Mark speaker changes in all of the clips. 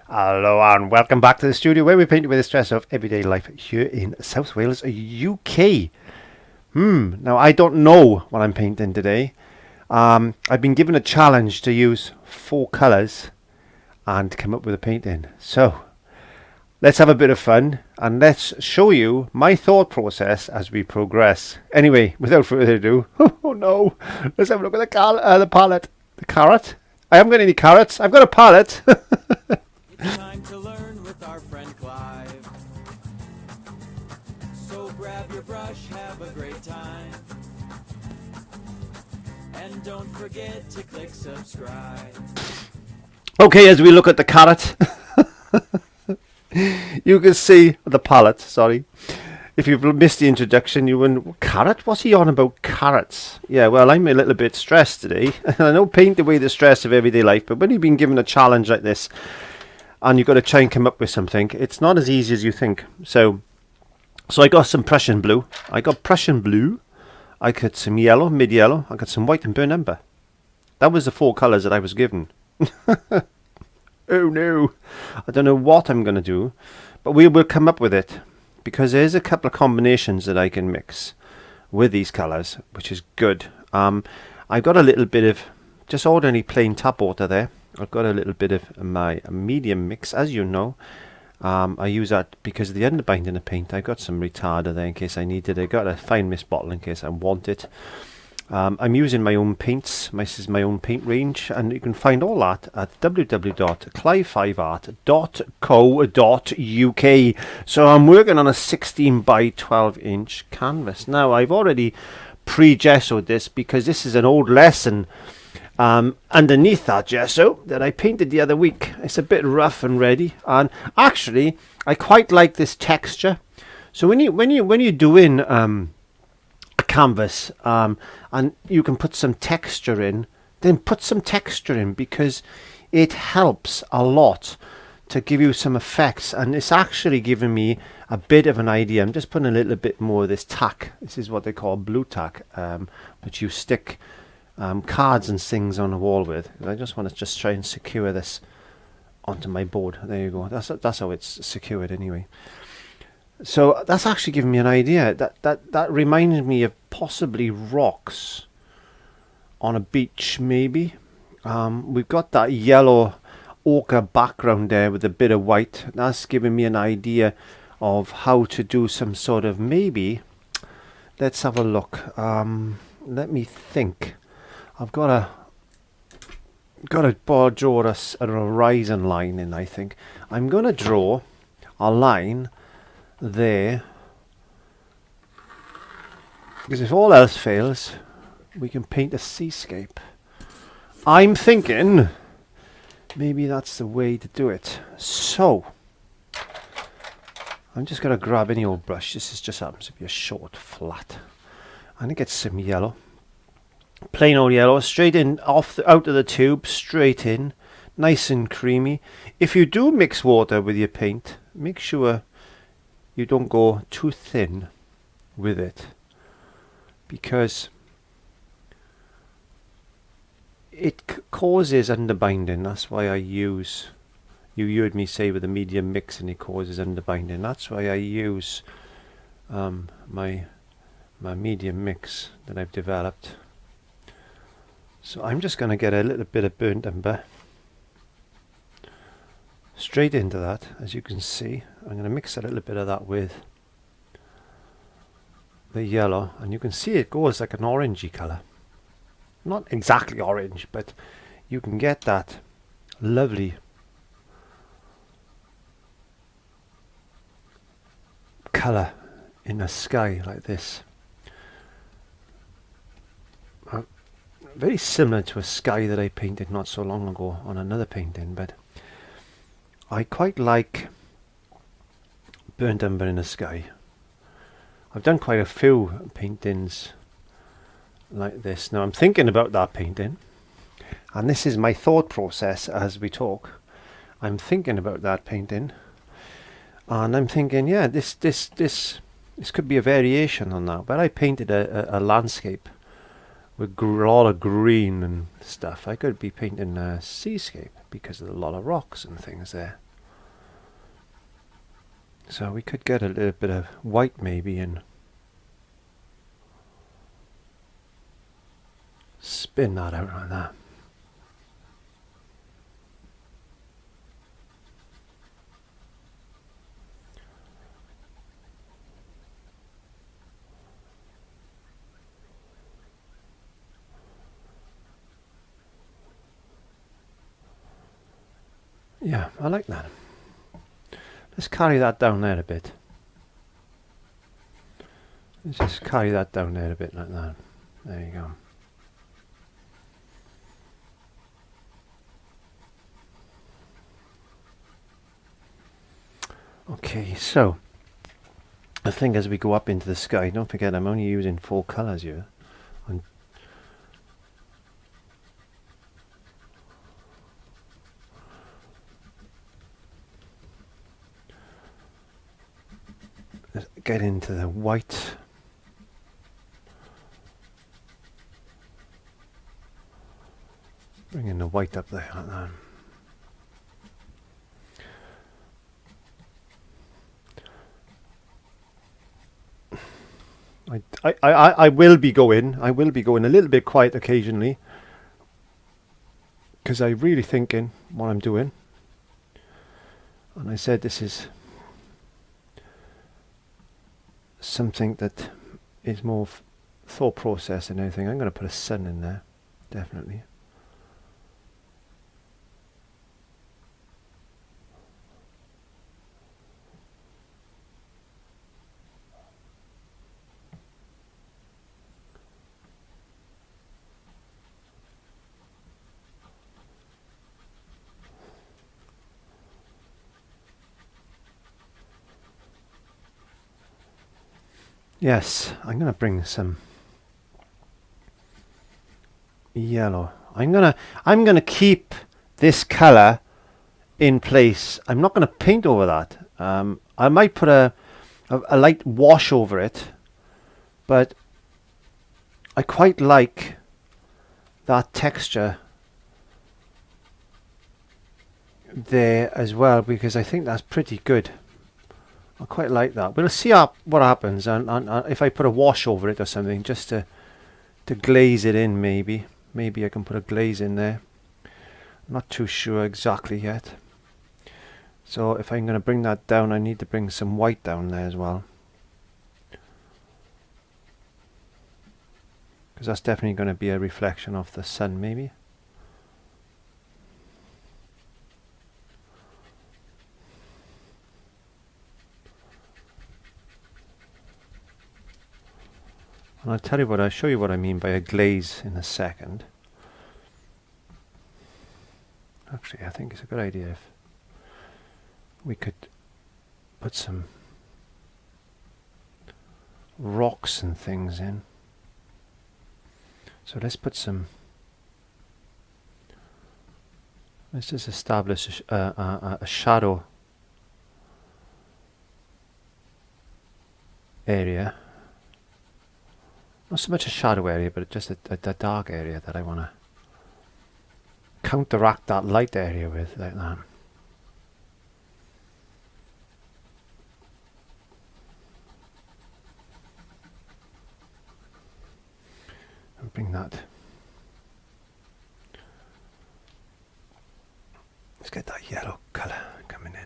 Speaker 1: Hello and welcome back to the studio where we paint with the stress of everyday life here in South Wales, UK. Now I don't know what I'm painting today. I've been given a challenge to use 4 colours and come up with a painting. So let's have a bit of fun and let's show you my thought process as we progress. Anyway, without further ado, oh no, let's have a look at the palette. The carrot? I haven't got any carrots. I've got a palette.
Speaker 2: It's time to learn with our friend Clive. So grab your brush, have a great time. And don't forget to click subscribe.
Speaker 1: Okay, as we look at the carrot, you can see the palette, sorry. If you've missed the introduction, you went, carrot? What's he on about carrots? Yeah, well, I'm a little bit stressed today. I know paint away the stress of everyday life, but when you've been given a challenge like this, and you've got to try and come up with something, it's not as easy as you think. So I got some Prussian blue. I got some yellow, mid-yellow. I got some white and burnt umber. That was the 4 colours that I was given. Oh no. I don't know what I'm going to do, but we will come up with it. Because there's a couple of combinations that I can mix with these colours, which is good. I've got a little bit of just ordinary plain tap water there. I've got a little bit of my medium mix, as you know. I use that because of the underbinding of paint. I've got some retarder there in case I need it. I've got a fine mist bottle in case I want it. I'm using my own paints. This is my own paint range, and you can find all that at www.clive5art.co.uk. So I'm working on a 16 by 12 inch canvas. Now I've already pre-gessoed this because this is an old lesson underneath that gesso that I painted the other week. It's a bit rough and ready, and actually I quite like this texture. So when you're doing a canvas and you can put some texture in, then put some texture in, because it helps a lot to give you some effects, and it's actually giving me a bit of an idea. I'm just putting a little bit more of this tack. This is what they call blue tack, which you stick cards and things on the wall with. I just want to just try and secure this onto my board. There you go. That's how it's secured anyway. So that's actually giving me an idea. That reminds me of possibly rocks on a beach, maybe. We've got that yellow ochre background there with a bit of white. That's giving me an idea of how to do some sort of, maybe, let's have a look. Let me think. I've got to draw a horizon line in, I think. I'm going to draw a line there, because if all else fails, we can paint a seascape. I'm thinking maybe that's the way to do it. So I'm just going to grab any old brush. This is just happens to be a short flat. I'm going to get some yellow, plain old yellow, straight in, out of the tube, straight in, nice and creamy. If you do mix water with your paint, make sure you don't go too thin with it, because it causes underbinding. That's why I use, you heard me say with a medium mix, and it causes underbinding. That's why I use my medium mix that I've developed. So I'm just going to get a little bit of burnt umber straight into that. As you can see, I'm going to mix a little bit of that with the yellow, and you can see it goes like an orangey colour. Not exactly orange, but you can get that lovely colour in the sky like this. Very similar to a sky that I painted not so long ago on another painting, but I quite like burnt umber in the sky. I've done quite a few paintings like this. Now I'm thinking about that painting, and this is my thought process as we talk. I'm thinking about that painting, and I'm thinking, yeah, this could be a variation on that. But I painted a landscape with a lot of green and stuff. I could be painting a seascape because there's a lot of rocks and things there. So we could get a little bit of white maybe and spin that out like that. Yeah, I like that. Let's carry that down there a bit. Let's just carry that down there a bit like that. There you go. Okay, so I think as we go up into the sky, don't forget I'm only using 4 colours here. Let's get into the white. Bring in the white up there like that. I will be going a little bit quiet occasionally because I'm really thinking what I'm doing, and I said this is something that is more thought process than anything. I'm going to put a sun in there, definitely. Yes, I'm going to bring some yellow. I'm going to keep this color in place. I'm not going to paint over that. I might put a light wash over it, but I quite like that texture there as well, because I think that's pretty good. I quite like that. We'll see what happens, and if I put a wash over it or something, just to glaze it in, maybe I can put a glaze in there. I'm not too sure exactly yet. So if I'm going to bring that down, I need to bring some white down there as well, because that's definitely going to be a reflection of the sun, maybe. And I'll show you what I mean by a glaze in a second. Actually, I think it's a good idea if we could put some rocks and things in. So let's just establish a shadow area. Not so much a shadow area, but just a dark area that I want to counteract that light area with, like that. And bring that. Let's get that yellow colour coming in.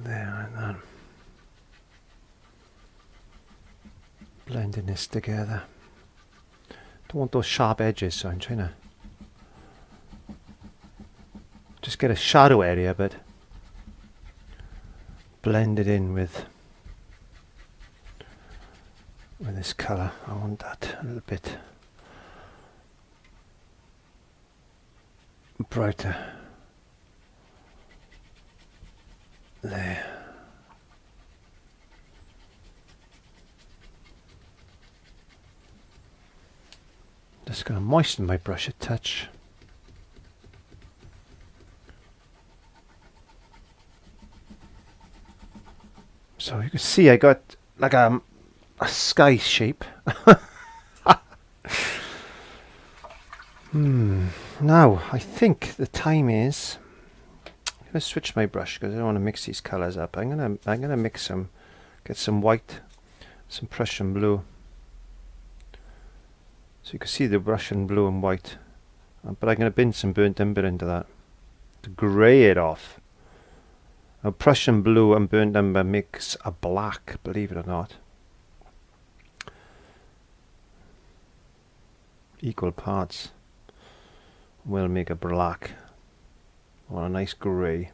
Speaker 1: There and that. Blending this together. Don't want those sharp edges, so I'm trying to just get a shadow area, but blend it in with this colour. I want that a little bit brighter. There. Just going to moisten my brush a touch. So you can see I got like a a sky shape. Now I think the time is. I'm gonna switch my brush because I don't want to mix these colors up. I'm gonna mix some, get some white, some Prussian blue, so you can see the Russian blue and white. But I'm gonna bin some burnt umber into that to grey it off. Now Prussian blue and burnt umber makes a black, believe it or not. Equal parts will make a black or a nice grey.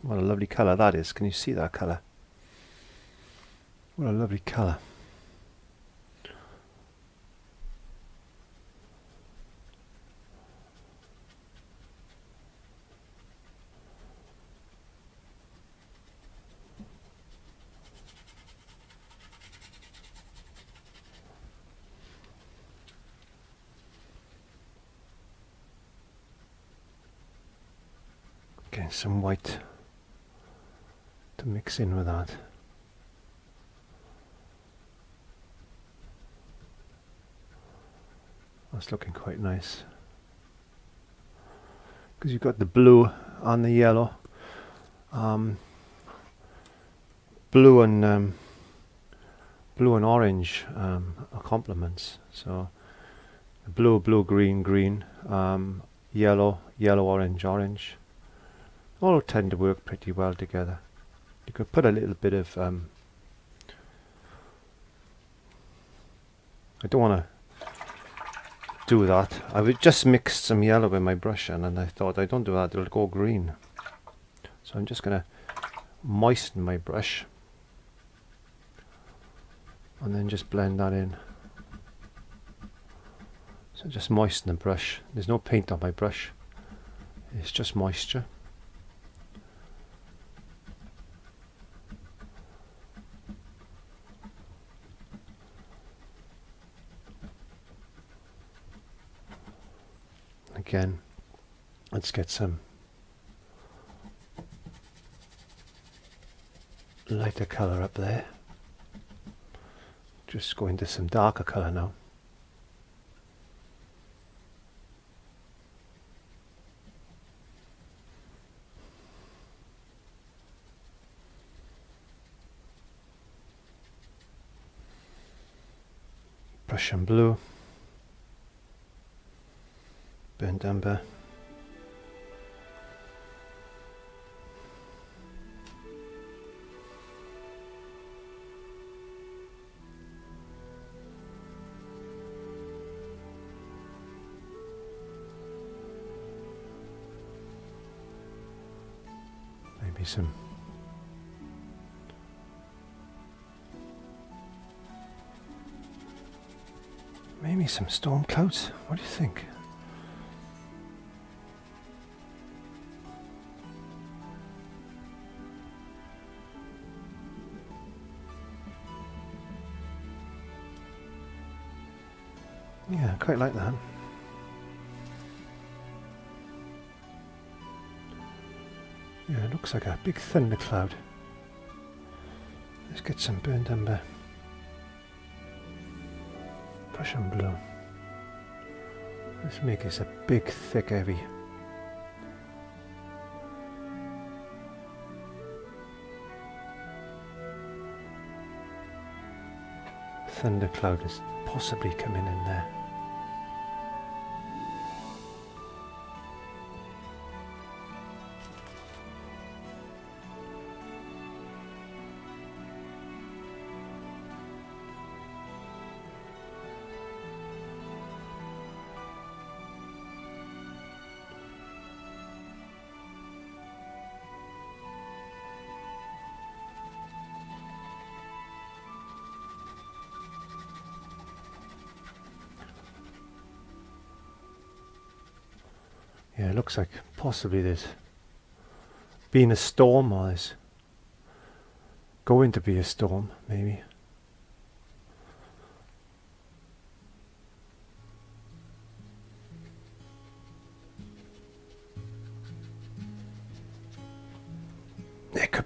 Speaker 1: What a lovely colour that is. Can you see that colour? What a lovely colour. Getting some white to mix in with that. That's looking quite nice. Because you've got the blue and the yellow. Blue and orange are complements. So blue, blue, green, green, yellow, yellow, orange, orange. All tend to work pretty well together. You could put a little bit of I don't want to do that. I would just mix some yellow with my brush and I thought I don't do that, it'll go green. So I'm just going to moisten my brush and then just blend that in. So just moisten the brush. There's no paint on my brush, it's just moisture. Again, let's get some lighter colour up there. Just go into some darker colour now. Prussian blue, burnt umber, maybe some storm clouds. What do you think? Yeah, I quite like that. Yeah, it looks like a big thundercloud. Let's get some burnt umber. Prussian blue. Let's make this a big, thick, heavy. Thundercloud is possibly coming in there. Yeah, it looks like possibly there's been a storm, or there's going to be a storm, maybe.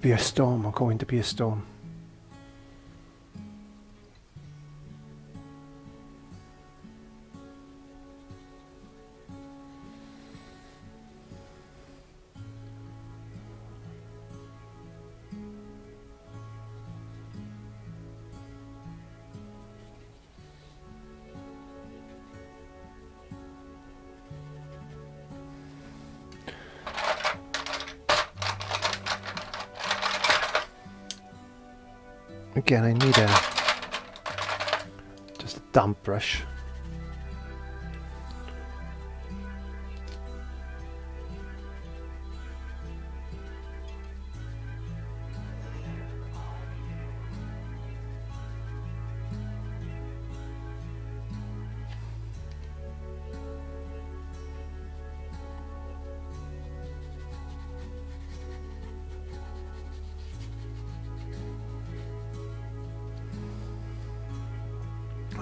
Speaker 1: be a storm, or going to be a storm. Again, I need just a damp brush.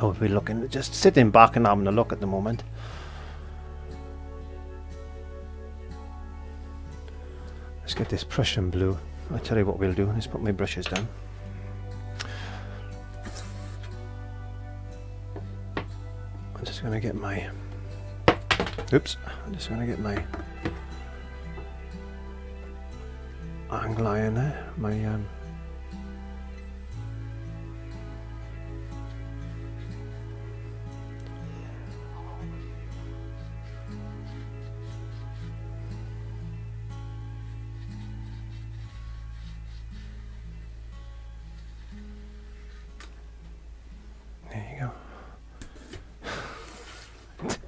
Speaker 1: Oh, we're looking, just sitting back and having a look at the moment. Let's get this Prussian blue. I'll tell you what we'll do. Let's put my brushes down. I'm just going to get my... Oops. I'm just going to get my angle iron there. My...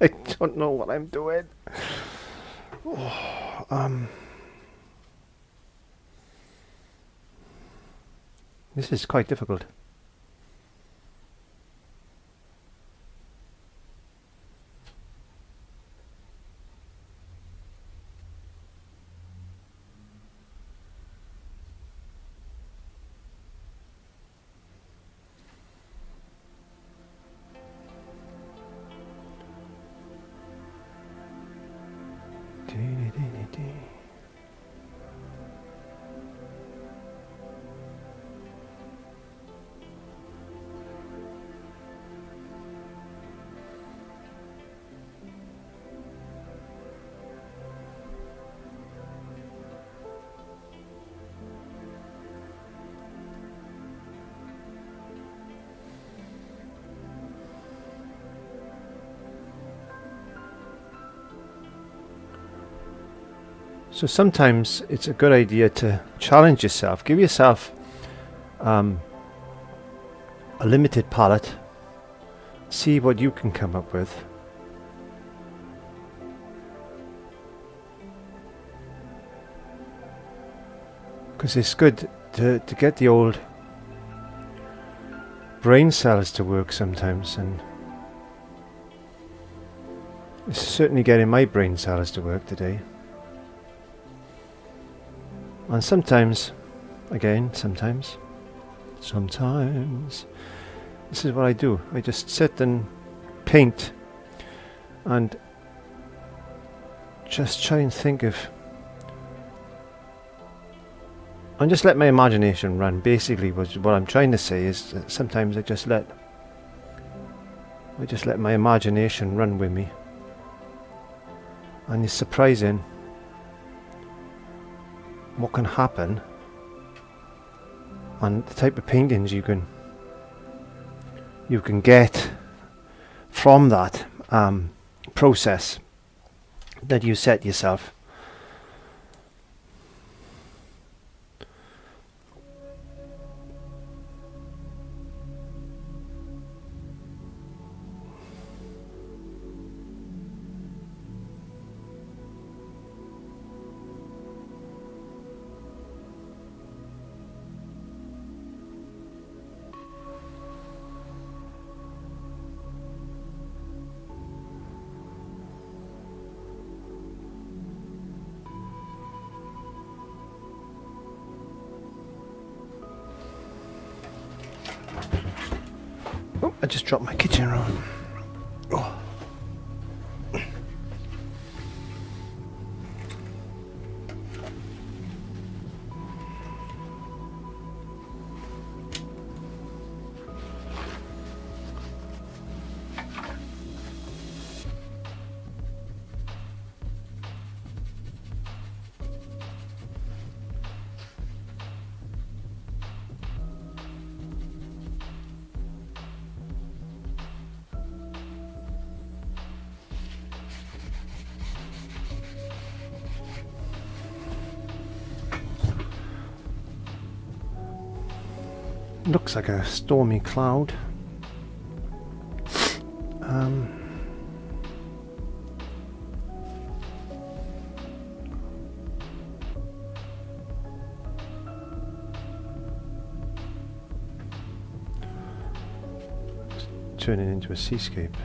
Speaker 1: I don't know what I'm doing. This is quite difficult. So sometimes it's a good idea to challenge yourself. Give yourself a limited palette. See what you can come up with. Because it's good to get the old brain cells to work sometimes, and it's certainly getting my brain cells to work today. And sometimes, again, sometimes, this is what I do. I just sit and paint and just try and think of, and just let my imagination run. Basically, what I'm trying to say is that sometimes I just let my imagination run with me. And it's surprising what can happen and the type of paintings you can get from that process that you set yourself. Oh, I just dropped my kitchen roll. Oh. Looks like a stormy cloud. Turning into a seascape.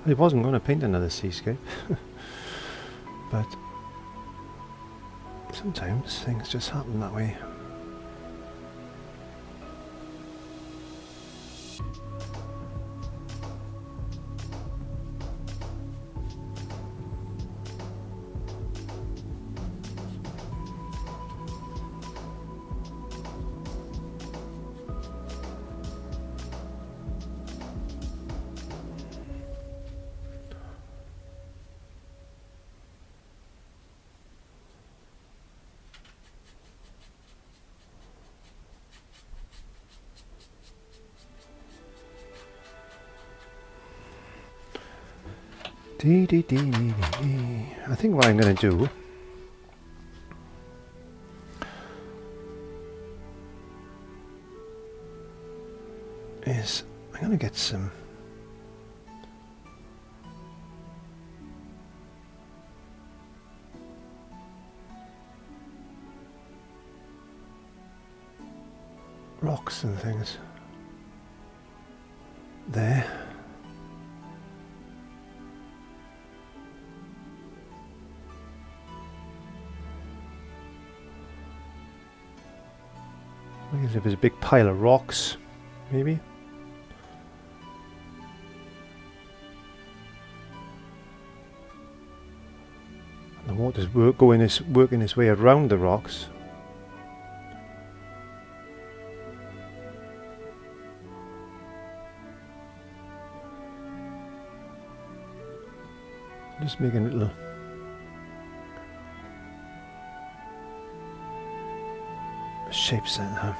Speaker 1: I wasn't going to paint another seascape, but sometimes things just happen that way. I think what I'm going to do is I'm going to get some rocks and things there. I guess if there's a big pile of rocks, maybe. And the water's working its way around the rocks. Just making little shapes in there.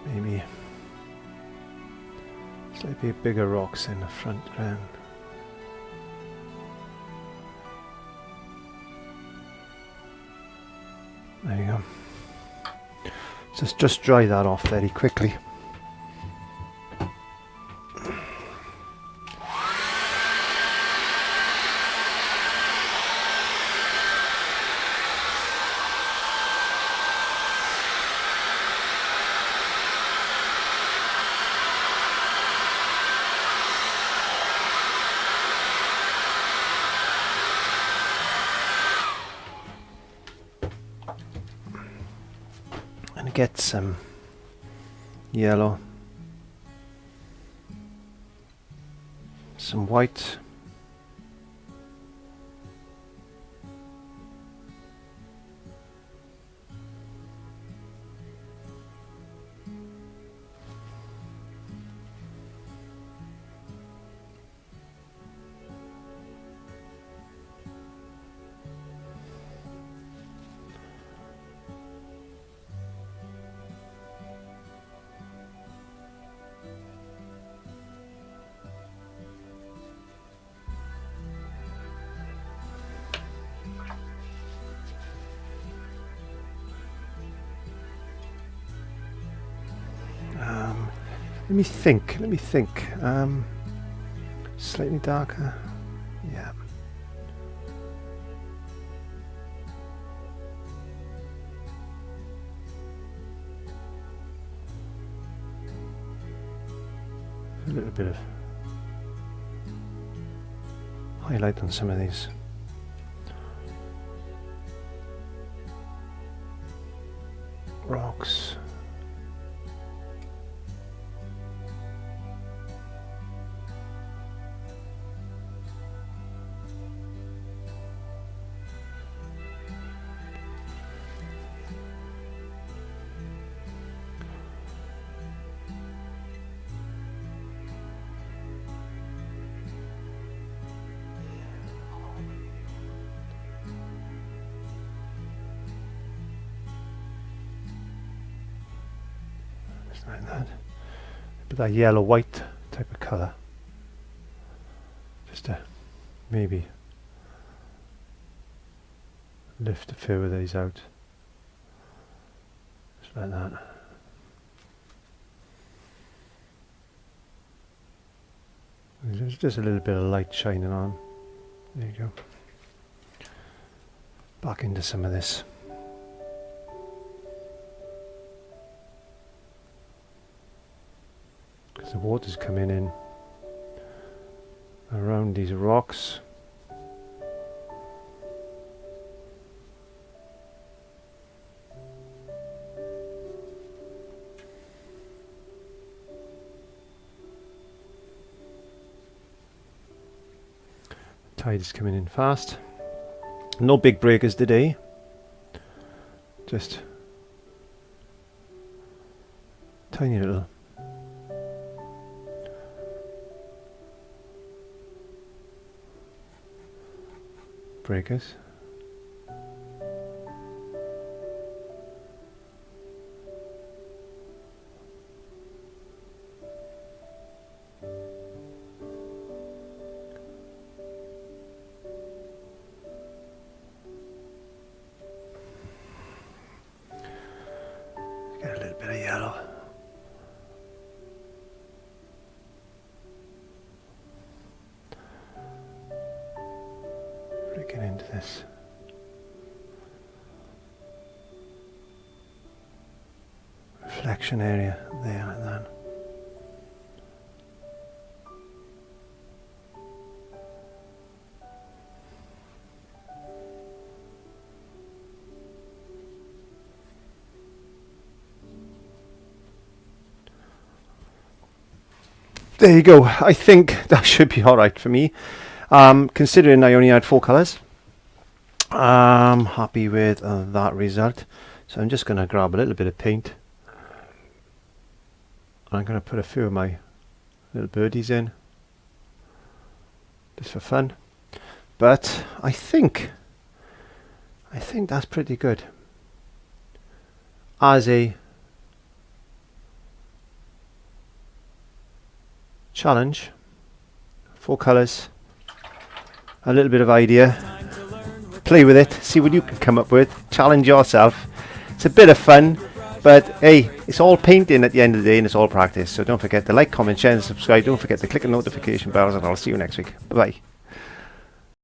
Speaker 1: Maybe slightly bigger rocks in the front ground. There you go. Just dry that off very quickly. Get some yellow, some white, let me think. Slightly darker. Yeah. A little bit of highlight on some of these. Rocks. like that. But that yellow white type of colour, just to maybe lift a few of these out, just like that. There's just a little bit of light shining on. There you go. Back into some of this. Because the water's coming in around these rocks. Tide is coming in fast. No big breakers today. Just tiny little breakers. Get a little bit of yellow. Flicking into this. Reflection area there like that. There you go. I think that should be alright for me. Considering I only had 4 colours. I'm happy with that result. So I'm just going to grab a little bit of paint. I'm going to put a few of my little birdies in. Just for fun. But I think that's pretty good. As a challenge, 4 colours, a little bit of idea, play with it, see what you can come up with, challenge yourself. It's a bit of fun, but hey, it's all painting at the end of the day and it's all practice. So don't forget to like, comment, share and subscribe. Don't forget to click the notification bells and I'll see you next week. Bye bye.